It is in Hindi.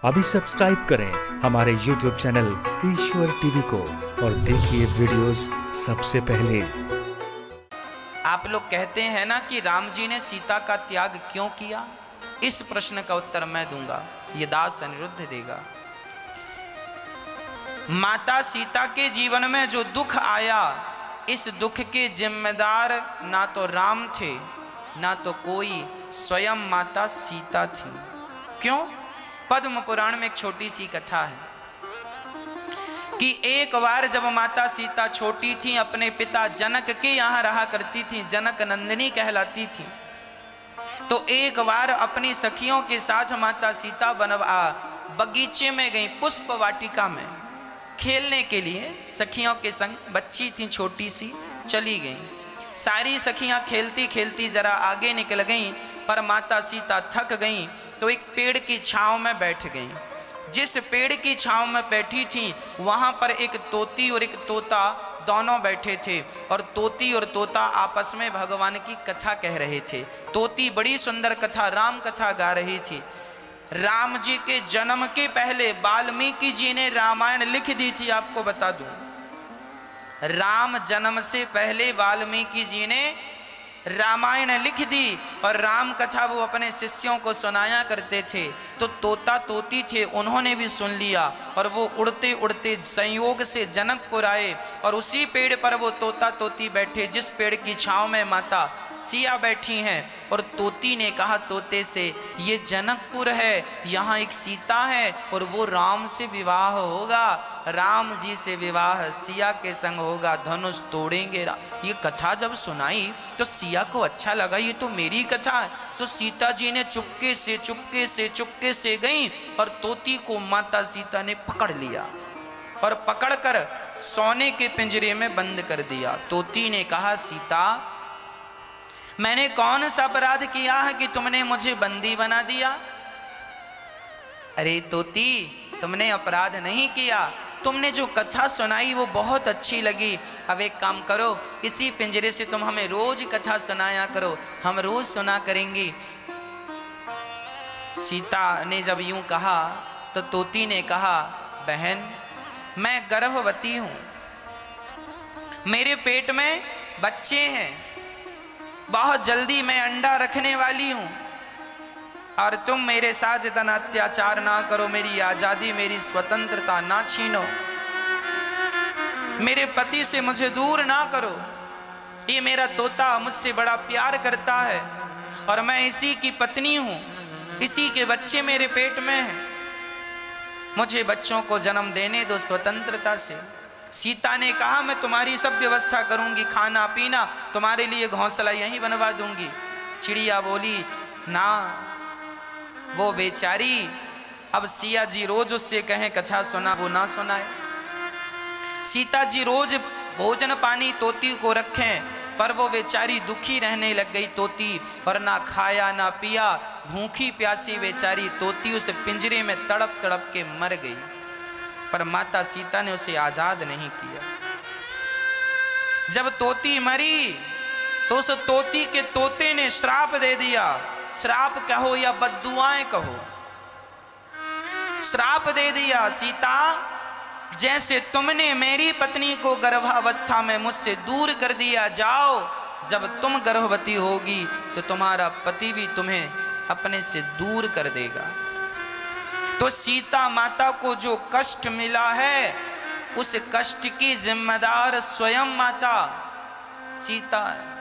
अभी सब्सक्राइब करें हमारे YouTube चैनल ईश्वर टीवी को और देखिए वीडियोस सबसे पहले। आप लोग कहते हैं ना कि राम जी ने सीता का त्याग क्यों किया, इस प्रश्न का उत्तर मैं दूंगा, ये दास अनिरुद्ध देगा। माता सीता के जीवन में जो दुख आया, इस दुख के जिम्मेदार ना तो राम थे ना तो कोई, स्वयं माता सीता थी। क्यों? पद्म पुराण में एक छोटी सी कथा है कि एक बार जब माता सीता छोटी थी, अपने पिता जनक के यहाँ रहा करती थी, जनक नंदिनी कहलाती थी। तो एक बार अपनी सखियों के साथ माता सीता बगीचे में गई, पुष्प वाटिका में खेलने के लिए सखियों के संग। बच्ची थी छोटी सी, चली गई। सारी सखियां खेलती खेलती जरा आगे निकल गईं, पर माता सीता थक गईं तो एक पेड़ की छांव में बैठ गईं। जिस पेड़ की छांव में बैठी थी, वहां पर एक तोती और एक तोता दोनों बैठे थे, और तोती और तोता आपस में भगवान की कथा कह रहे थे। तोती बड़ी सुंदर कथा, राम कथा गा रही थी। राम जी के जन्म के पहले वाल्मीकि जी ने रामायण लिख दी थी। आपको बता दूं, राम जन्म से पहले वाल्मीकि जी ने रामायण लिख दी, और राम कथा वो अपने शिष्यों को सुनाया करते थे। तो तोता तोती थे, उन्होंने भी सुन लिया, और वो उड़ते उड़ते संयोग से जनकपुर आए, और उसी पेड़ पर वो तोता तोती बैठे जिस पेड़ की छांव में माता सिया बैठी हैं। और तोती ने कहा तोते से, ये जनकपुर है, यहाँ एक सीता है, और वो राम से विवाह होगा, राम जी से विवाह सिया के संग होगा, धनुष तोड़ेंगे। ये कथा जब सुनाई तो सिया को अच्छा लगा, ये तो मेरी कथा है। तो सीता जी ने चुपके से गई, और तोती को माता सीता ने पकड़ लिया और पकड़कर सोने के पिंजरे में बंद कर दिया। तोती ने कहा, सीता मैंने कौन सा अपराध किया है कि तुमने मुझे बंदी बना दिया? अरे तोती, तुमने अपराध नहीं किया, तुमने जो कथा सुनाई वो बहुत अच्छी लगी। अब एक काम करो, इसी पिंजरे से तुम हमें रोज कथा सुनाया करो, हम रोज सुना करेंगी। सीता ने जब यूं कहा तो तोती ने कहा, बहन मैं गर्भवती हूं, मेरे पेट में बच्चे हैं, बहुत जल्दी मैं अंडा रखने वाली हूं, और तुम मेरे साथ इतना अत्याचार ना करो, मेरी आजादी मेरी स्वतंत्रता ना छीनो, मेरे पति से मुझे दूर ना करो। ये मेरा तोता मुझसे बड़ा प्यार करता है, और मैं इसी की पत्नी हूं, इसी के बच्चे मेरे पेट में हैं, मुझे बच्चों को जन्म देने दो स्वतंत्रता से। सीता ने कहा, मैं तुम्हारी सब व्यवस्था करूंगी, खाना पीना, तुम्हारे लिए घोंसला यहीं बनवा दूंगी। चिड़िया बोली, ना वो बेचारी, अब सिया जी रोज उससे कहें कथा सुना, वो ना सुनाए। सीता जी रोज भोजन पानी तोती को रखें, पर वो बेचारी दुखी रहने लग गई तोती, और ना खाया ना पिया, भूखी प्यासी बेचारी तोती उस पिंजरे में तड़प तड़प के मर गई। पर माता सीता ने उसे आजाद नहीं किया। जब तोती मरी तो उस तोती के तोते ने श्राप दे दिया। श्राप कहो या बद्दुआएं कहो, श्राप दे दिया, सीता जैसे तुमने मेरी पत्नी को गर्भावस्था में मुझसे दूर कर दिया, जाओ, जब तुम गर्भवती होगी तो तुम्हारा पति भी तुम्हें अपने से दूर कर देगा। तो सीता माता को जो कष्ट मिला है, उस कष्ट की जिम्मेदार स्वयं माता सीता है।